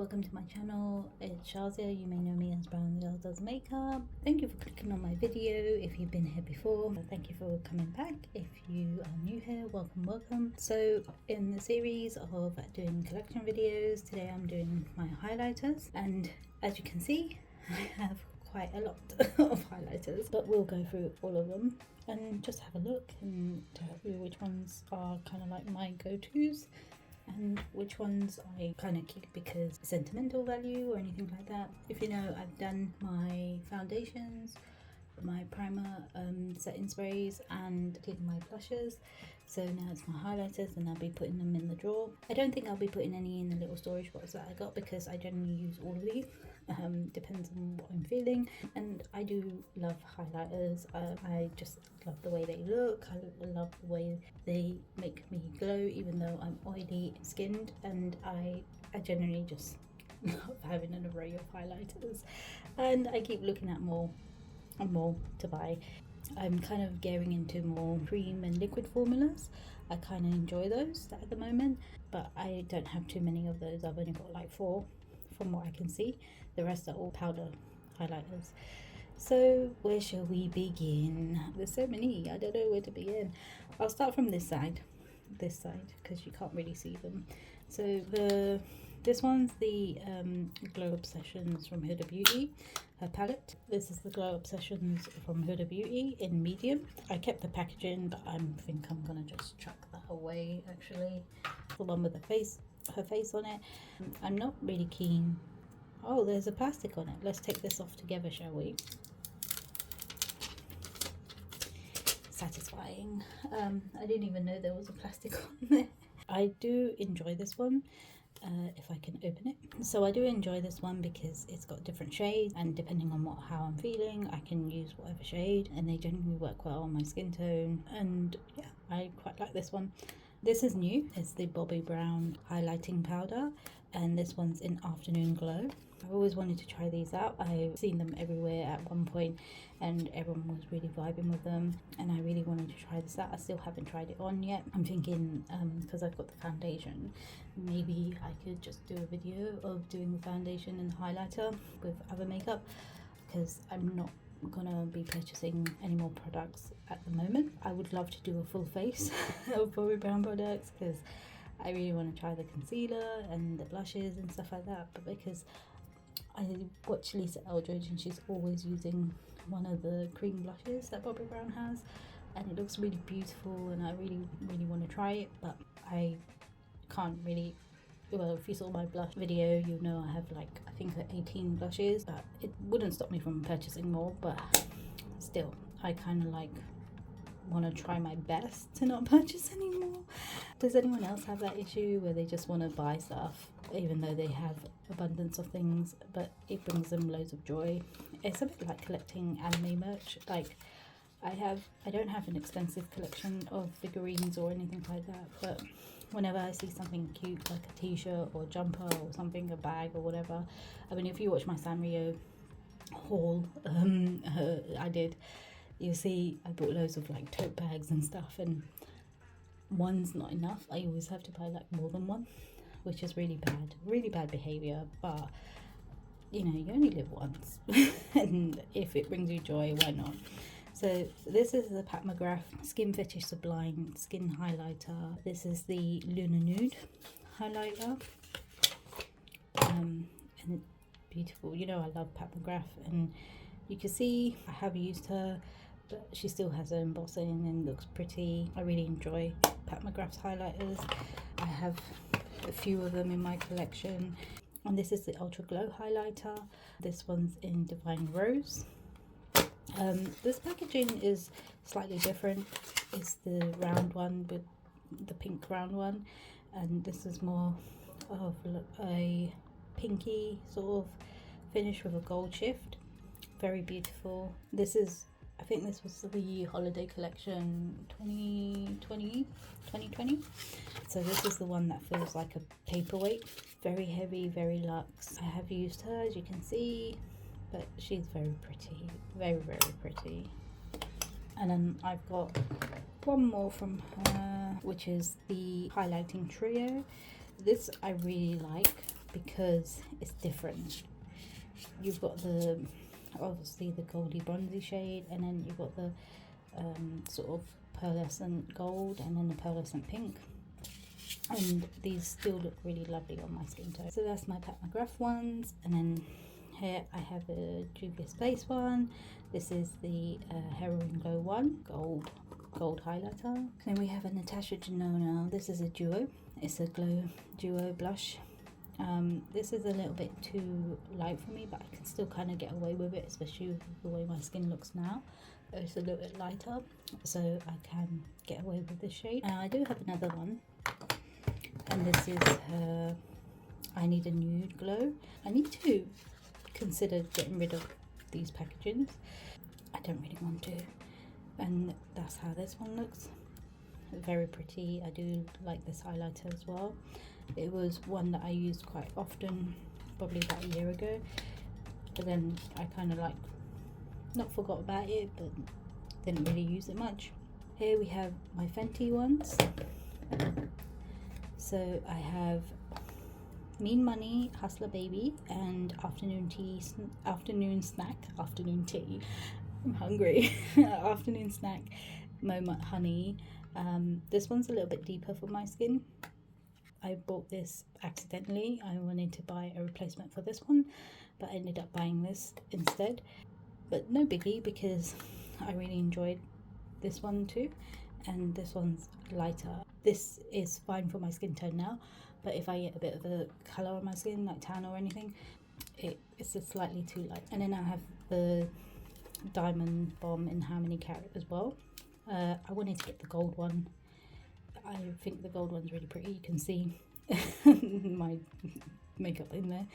welcome to my channel. It's Shazia, you may know me as Brown Girl Does Makeup. Thank you for clicking on my video if you've been here before. Thank you for coming back. If you are new here, welcome. So in the series of doing collection videos, today I'm doing my highlighters, and as you can see I have quite a lot of highlighters, but we'll go through all of them and just have a look and tell you which ones are kind of like my go-tos and which ones I kind of keep because sentimental value or anything like that. If you know, I've done my foundations, my primer, setting sprays, and did my blushes. So now it's my highlighters, and I'll be putting them in the drawer. I don't think I'll be putting any in the little storage box that I got because I generally use all of these. Depends on what I'm feeling, and I do love highlighters. I just love the way they look. I love the way they make me glow, even though I'm oily skinned, and I generally just love having an array of highlighters, and I keep looking at more and more to buy. I'm kind of gearing into more cream and liquid formulas. I kind of enjoy those at the moment, but I don't have too many of those. I've only got like 4 from what I can see. The rest are all powder highlighters. So where shall we begin? There's so many, I don't know where to begin. I'll start from this side because you can't really see them. So this one's the Glow Obsessions from Huda Beauty, her palette. This is the Glow Obsessions from Huda Beauty in medium. I kept the packaging, but I think I'm gonna just chuck that away actually. The one with her face on it. I'm not really keen. Oh, there's a plastic on it. Let's take this off together, shall we? Satisfying. I didn't even know there was a plastic on there. I do enjoy this one. If I can open it. So I do enjoy this one because it's got different shades, and depending on how I'm feeling, I can use whatever shade, and they generally work well on my skin tone. And yeah, I quite like this one. This is new. It's the Bobbi Brown highlighting powder, and this one's in Afternoon Glow. I've always wanted to try these out. I've seen them everywhere at one point and everyone was really vibing with them, and I really wanted to try this out. I still haven't tried it on yet. I'm thinking because I've got the foundation, maybe I could just do a video of doing the foundation and highlighter with other makeup, because I'm not gonna be purchasing any more products at the moment. I would love to do a full face of Bobbi Brown products because I really want to try the concealer and the blushes and stuff like that, but because I watch Lisa Eldridge and she's always using one of the cream blushes that Bobbi Brown has, and it looks really beautiful, and I really want to try it, but I can't really. Well, if you saw my blush video, you know I have like, I think 18 blushes, but it wouldn't stop me from purchasing more, but still I kind of like want to try my best to not purchase anymore. Does anyone else have that issue where they just want to buy stuff even though they have abundance of things, but it brings them loads of joy? It's a bit like collecting anime merch. Like I don't have an extensive collection of figurines or anything like that, but whenever I see something cute like a t-shirt or jumper or something, a bag or whatever. I mean, if you watch my Sanrio haul, I did, you see I bought loads of like tote bags and stuff, and one's not enough. I always have to buy like more than one, which is really bad behavior, but you know, you only live once and if it brings you joy, why not? So this is the Pat McGrath Skin Fetish Sublime Skin Highlighter. This is the Luna Nude highlighter, and it's beautiful. You know I love Pat McGrath, and you can see I have used her, but she still has her embossing and looks pretty. I really enjoy Pat McGrath's highlighters. I have a few of them in my collection, and this is the Ultra Glow highlighter. This one's in Divine Rose. This packaging is slightly different. It's the round one with the pink round one, and this is more of a pinky sort of finish with a gold shift. Very beautiful. This is, I think this was the holiday collection 2020. So this is the one that feels like a paperweight. Very heavy, very luxe. I have used her, as you can see, but she's very pretty, very pretty. And then I've got one more from her, which is the highlighting trio. This I really like. because it's different. You've got the obviously the goldy bronzy shade, and then you've got the sort of pearlescent gold, and then the pearlescent pink, and these still look really lovely on my skin tone. So that's my Pat McGrath ones, and then here I have a Juvia's Place one. This is the Heroin Glow one, gold highlighter. Then we have a Natasha Denona. This is a duo. It's a glow duo blush. This is a little bit too light for me, but I can still kind of get away with it, especially with the way my skin looks now. It's a little bit lighter, so I can get away with this shade. I do have another one, and this is I Need a Nude Glow. I need to consider getting rid of these packagings. I don't really want to, and that's how this one looks. Very pretty. I do like this highlighter as well. It was one that I used quite often, probably about a year ago, but then I kind of like not forgot about it, but didn't really use it much. Here we have my Fenty ones. So I have Mean Money, Hustler Baby, and afternoon tea. I'm hungry. Afternoon snack, Moment Honey. This one's a little bit deeper for my skin. I bought this accidentally. I wanted to buy a replacement for this one, but I ended up buying this instead. But no biggie, because I really enjoyed this one too, and this one's lighter. This is fine for my skin tone now, but if I get a bit of a colour on my skin, like tan or anything, it's just slightly too light. And then I have the Diamond Bomb in How Many Carat as well. I wanted to get the gold one. I think the gold one's really pretty. You can see my makeup in there.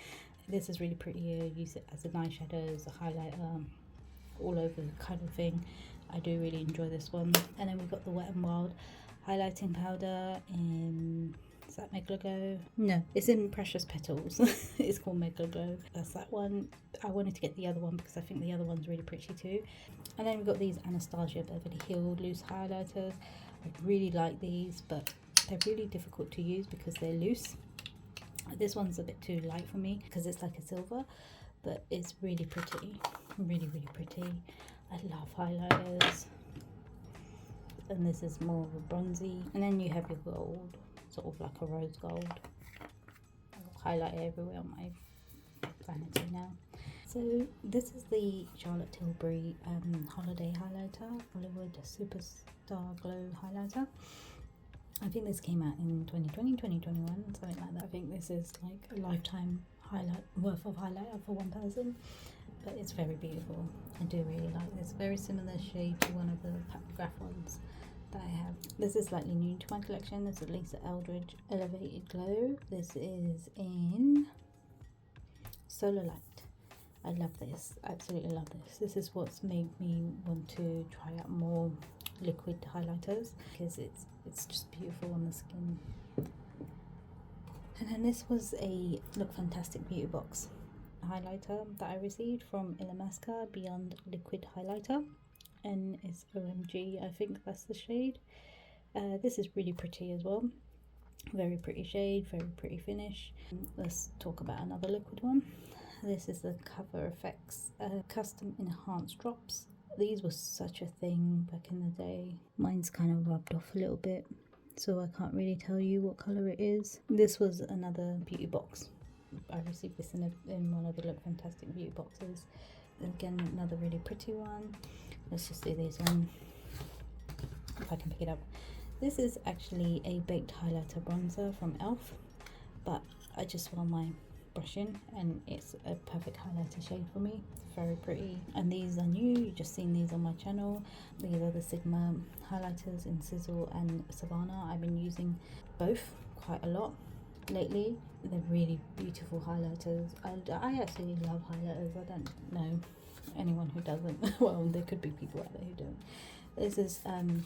This is really pretty. I use it as an eyeshadow, as a highlighter, all over kind of thing. I do really enjoy this one. And then we've got the Wet n Wild highlighting powder in, is that Megalow? No, it's in Precious Petals. It's called Megalow. That's that one. I wanted to get the other one because I think the other one's really pretty too. And then we've got these Anastasia Beverly Hills loose highlighters. I really like these, but they're really difficult to use because they're loose. This one's a bit too light for me because it's like a silver, but it's really pretty. Really, really pretty. I love highlighters. And this is more of a bronzy. And then you have your gold, sort of like a rose gold. I've got highlighter everywhere on my vanity now. So this is the Charlotte Tilbury Holiday Highlighter, Hollywood Superstar Glow Highlighter. I think this came out in 2020, 2021, something like that. I think this is like a lifetime worth of highlighter for one person, but it's very beautiful. I do really like this. Very similar shade to one of the Pat McGrath ones that I have. This is slightly new to my collection. This is Lisa Eldridge Elevated Glow. This is in Solar Light. I love this, absolutely love this. This is what's made me want to try out more liquid highlighters, because it's just beautiful on the skin. And then this was a Look Fantastic Beauty Box highlighter that I received from Illamasqua Beyond Liquid Highlighter, and it's OMG, I think that's the shade. This is really pretty as well. Very pretty shade, very pretty finish. Let's talk about another liquid one. This is the Cover Effects Custom Enhanced Drops. These were such a thing back in the day. Mine's kind of rubbed off a little bit, so I can't really tell you what colour it is. This was another beauty box. I received this in one of the Look Fantastic beauty boxes. Again, another really pretty one. Let's just do this one, if I can pick it up. This is actually a baked highlighter bronzer from e.l.f., but I just found my brush in, and it's a perfect highlighter shade for me. Very pretty. And these are new, you've just seen these on my channel. These are the Sigma highlighters in Sizzle and Savannah. I've been using both quite a lot lately. They're really beautiful highlighters. I actually love highlighters. I don't know anyone who doesn't. Well, there could be people out there who don't. This is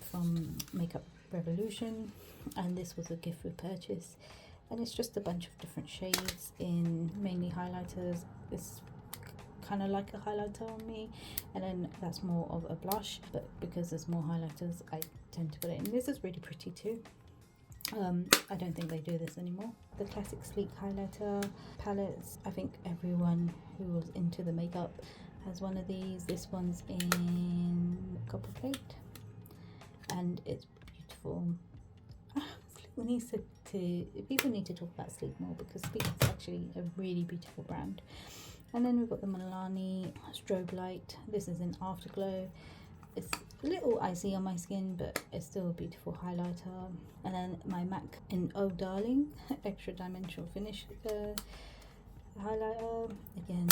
from Makeup Revolution, and this was a gift with purchase. And it's just a bunch of different shades in mainly highlighters. It's kind of like a highlighter on me, and then that's more of a blush, but because there's more highlighters I tend to put it in. This is really pretty too. I don't think they do this anymore. The classic sleek highlighter palettes, I think everyone who was into the makeup has one of these. This one's in copper plate and it's beautiful. People need to talk about Sleek more, because Sleek is actually a really beautiful brand. And then we've got the Milani strobe light. This is in Afterglow. It's a little icy on my skin, but it's still a beautiful highlighter. And then my MAC in Oh Darling extra dimensional finish highlighter. Again,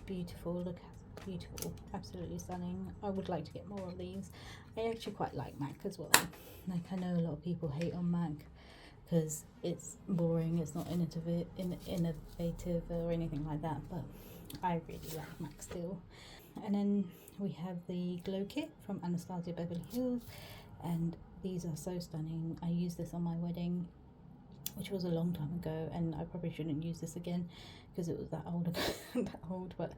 beautiful. Look how beautiful, absolutely stunning. I would like to get more of these. I actually quite like MAC as well. Like, I know a lot of people hate on MAC because it's boring, it's not innovative or anything like that, but I really like MAC still. And then we have the Glow Kit from Anastasia Beverly Hills, and these are so stunning. I used this on my wedding, which was a long time ago, and I probably shouldn't use this again because it was that old that old, but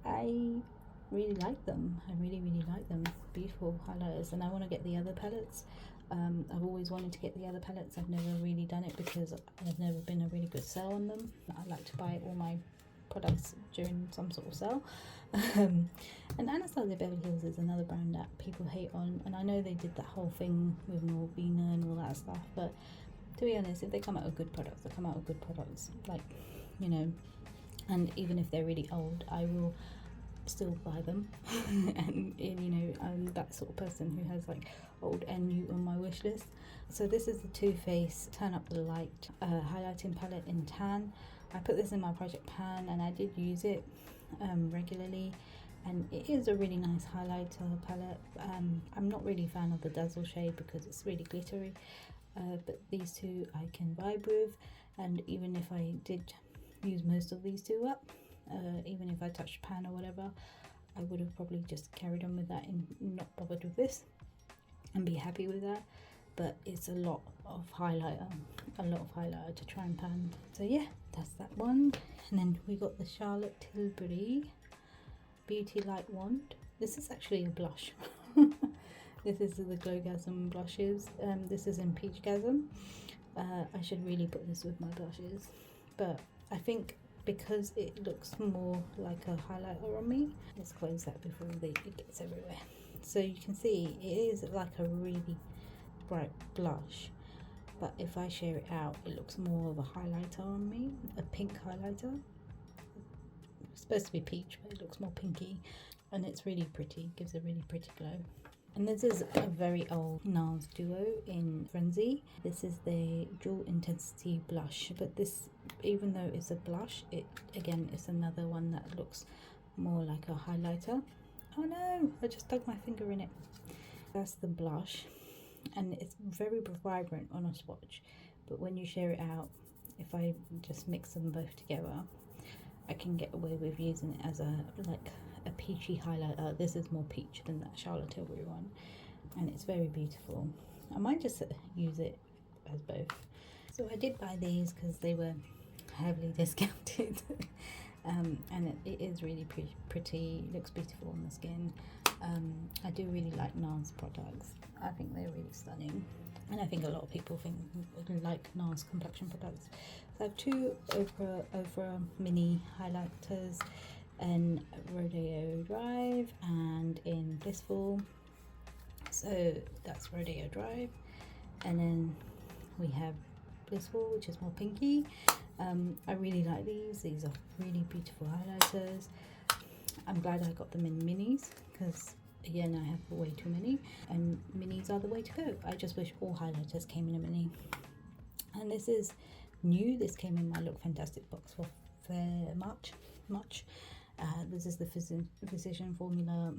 I really like them. I really like them. Beautiful highlighters. And I want to get the other palettes. I've always wanted to get the other palettes. I've never really done it because there's never been a really good sale on them. I like to buy all my products during some sort of sale. And Anastasia Beverly Hills is another brand that people hate on, and I know they did that whole thing with Norvina and all that stuff, but to be honest, if they come out with good products, they come out with good products, like, you know. And even if they're really old, I will still buy them. and you know, I'm that sort of person who has like old and new on my wish list. So this is the Too Faced Turn Up the Light highlighting palette in tan. I put this in my project pan and I did use it regularly, and it is a really nice highlighter palette. I'm not really a fan of the Dazzle shade because it's really glittery, but these two I can vibe with, and even if I did use most of these two up, even if I touched pan or whatever, I would have probably just carried on with that and not bothered with this and be happy with that. But it's a lot of highlighter to try and pan. So yeah, that's that one. And then we got the Charlotte Tilbury Beauty Light Wand. This is actually a blush. This is the Glowgasm blushes. This is in Peach Gasm. I should really put this with my blushes, but I think because it looks more like a highlighter on me, let's close that before it gets everywhere. So you can see it is like a really bright blush, but if I share it out, it looks more of a highlighter on me, a pink highlighter. It's supposed to be peach, but it looks more pinky, and it's really pretty, gives a really pretty glow. And this is a very old NARS duo in Frenzy. This is the Dual Intensity Blush, but this, even though it's a blush, it again is another one that looks more like a highlighter. Oh no, I just dug my finger in it. That's the blush, and it's very vibrant on a swatch, but when you share it out, if I just mix them both together, I can get away with using it as a peachy highlighter. This is more peach than that Charlotte Tilbury one, and it's very beautiful. I might just use it as both. So I did buy these because they were heavily discounted. And it is really pretty, looks beautiful on the skin. I do really like NARS products. I think they're really stunning, and I think a lot of people like NARS complexion products. So I have two Ofra mini highlighters in Rodeo Drive and in Blissful. So that's Rodeo Drive, and then we have Blissful, which is more pinky. I really like these. These are really beautiful highlighters. I'm glad I got them in minis because again, I have way too many, and minis are the way to go. I just wish all highlighters came in a mini. And this is new. This came in my Look Fantastic box for March. This is the Physician Formula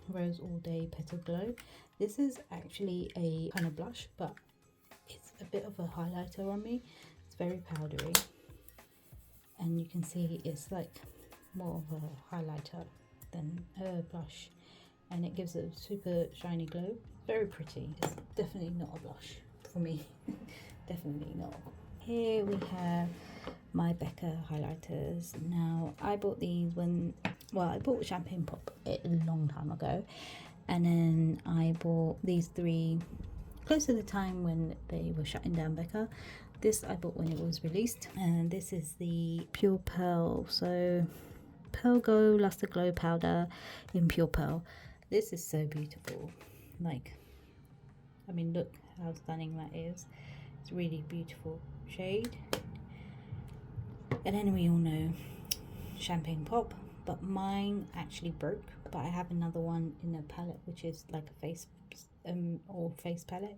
Rose All Day Petal Glow. This is actually a kind of blush, but it's a bit of a highlighter on me. It's very powdery, and you can see it's like more of a highlighter than a blush, and it gives a super shiny glow. Very pretty. It's definitely not a blush for me. Definitely not. Here we have my Becca highlighters. Now I bought these I bought Champagne Pop a long time ago, and then I bought these three close to the time when they were shutting down Becca. This I bought when it was released, and this is the Pure Pearl. So Pearl Glow Luster Glow powder in Pure Pearl. This is so beautiful. Like, I mean, look how stunning that is. It's really beautiful shade. And then we all know Champagne Pop, but mine actually broke. But I have another one in a palette, which is like a face palette,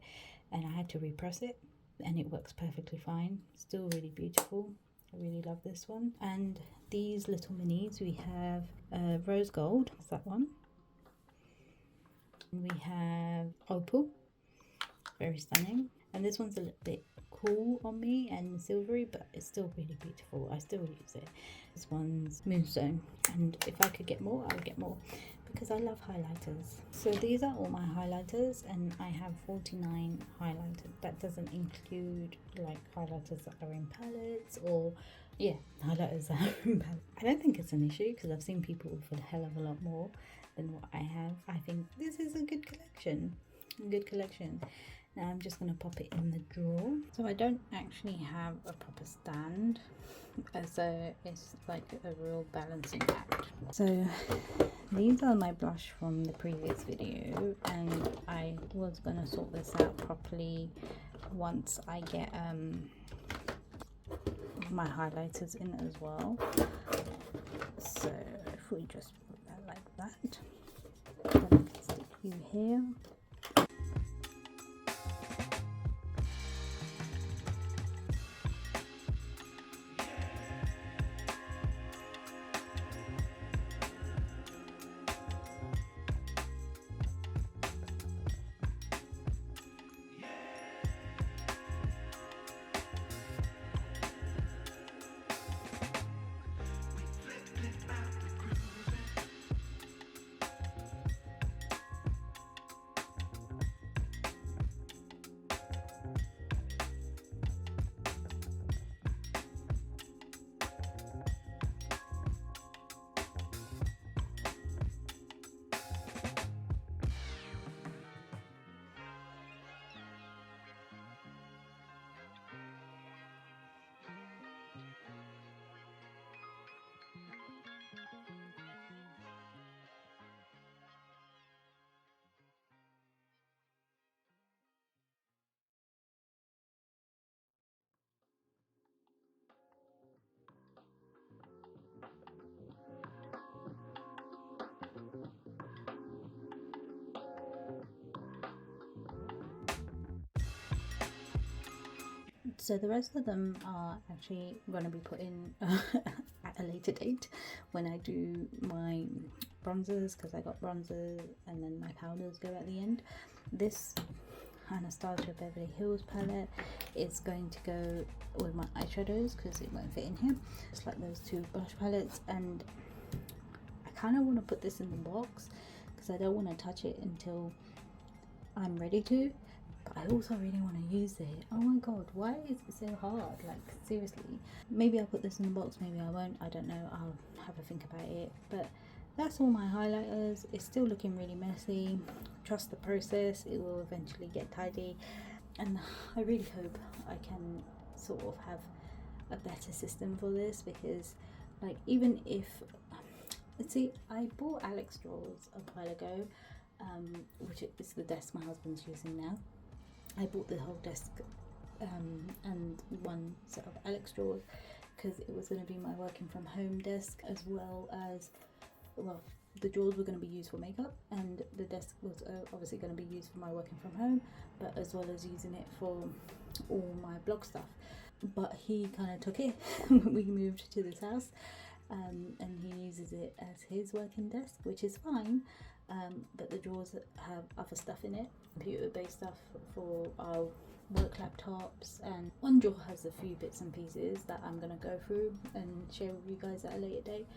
and I had to repress it, and it works perfectly fine. Still really beautiful. I really love this one. And these little minis, we have Rose Gold, that's that one. We have Opal, very stunning. And this one's a little bit cool on me and silvery, but it's still really beautiful. I still use it. This one's Moonstone, and if I could get more, I would get more because I love highlighters. So these are all my highlighters, and I have 49 highlighters. That doesn't include like highlighters that are in palettes, or highlighters that are in palettes. I don't think it's an issue because I've seen people with a hell of a lot more than what I have. I think this is a good collection. Now I'm just going to pop it in the drawer. So I don't actually have a proper stand, so it's like a real balancing act. So these are my blush from the previous video, and I was going to sort this out properly once I get my highlighters in as well. So if we just put that like that, then I can stick you here. So the rest of them are actually going to be put in at a later date when I do my bronzers, because I got bronzers and then my powders go at the end. This Anastasia Beverly Hills palette is going to go with my eyeshadows because it won't fit in here, just like those two blush palettes. And I kind of want to put this in the box because I don't want to touch it until I'm ready to. But I also really want to use it. Oh my god, why is it so hard? Like, seriously. Maybe I'll put this in the box, maybe I won't. I don't know. I'll have a think about it. But that's all my highlighters. It's still looking really messy. Trust the process. It will eventually get tidy. And I really hope I can sort of have a better system for this, because, like, even if... See, I bought Alex drawers a while ago, which is the desk my husband's using now. I bought the whole desk and one set of Alex drawers because it was going to be my working from home desk, as well as, well, the drawers were going to be used for makeup and the desk was obviously going to be used for my working from home, but as well as using it for all my blog stuff. But he kind of took it when we moved to this house, and he uses it as his working desk, which is fine. But the drawers have other stuff in it, computer-based stuff for our work laptops, and one drawer has a few bits and pieces that I'm going to go through and share with you guys at a later date.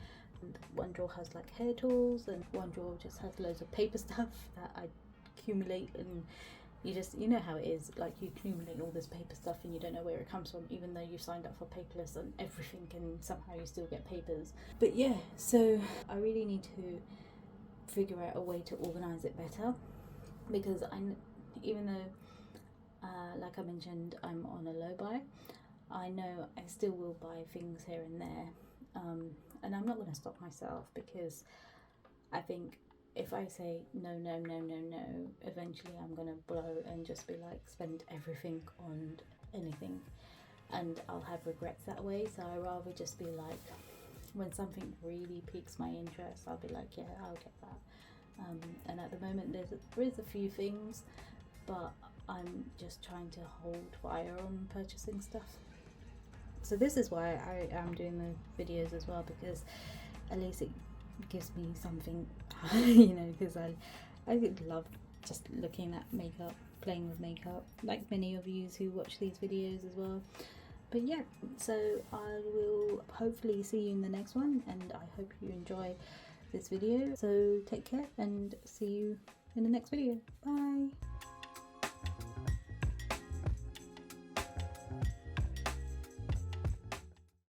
And one drawer has like hair tools, and one drawer just has loads of paper stuff that I accumulate, and you know how it is, like you accumulate all this paper stuff and you don't know where it comes from, even though you signed up for paperless and everything, and somehow you still get papers. But yeah, so I really need to figure out a way to organize it better, because even though like I mentioned, I'm on a low buy. I know I still will buy things here and there, and I'm not going to stop myself, because I think if I say no, no, no, no, no, eventually I'm going to blow and just be like, spend everything on anything, and I'll have regrets that way. So I rather just be like, when something really piques my interest, I'll be like, yeah, I'll get that. And at the moment there is a few things, but I'm just trying to hold fire on purchasing stuff. So this is why I am doing the videos as well, because at least it gives me something, you know, because I love just looking at makeup, playing with makeup, like many of you who watch these videos as well. But yeah, so I will hopefully see you in the next one, and I hope you enjoy this video. So take care and see you in the next video. Bye.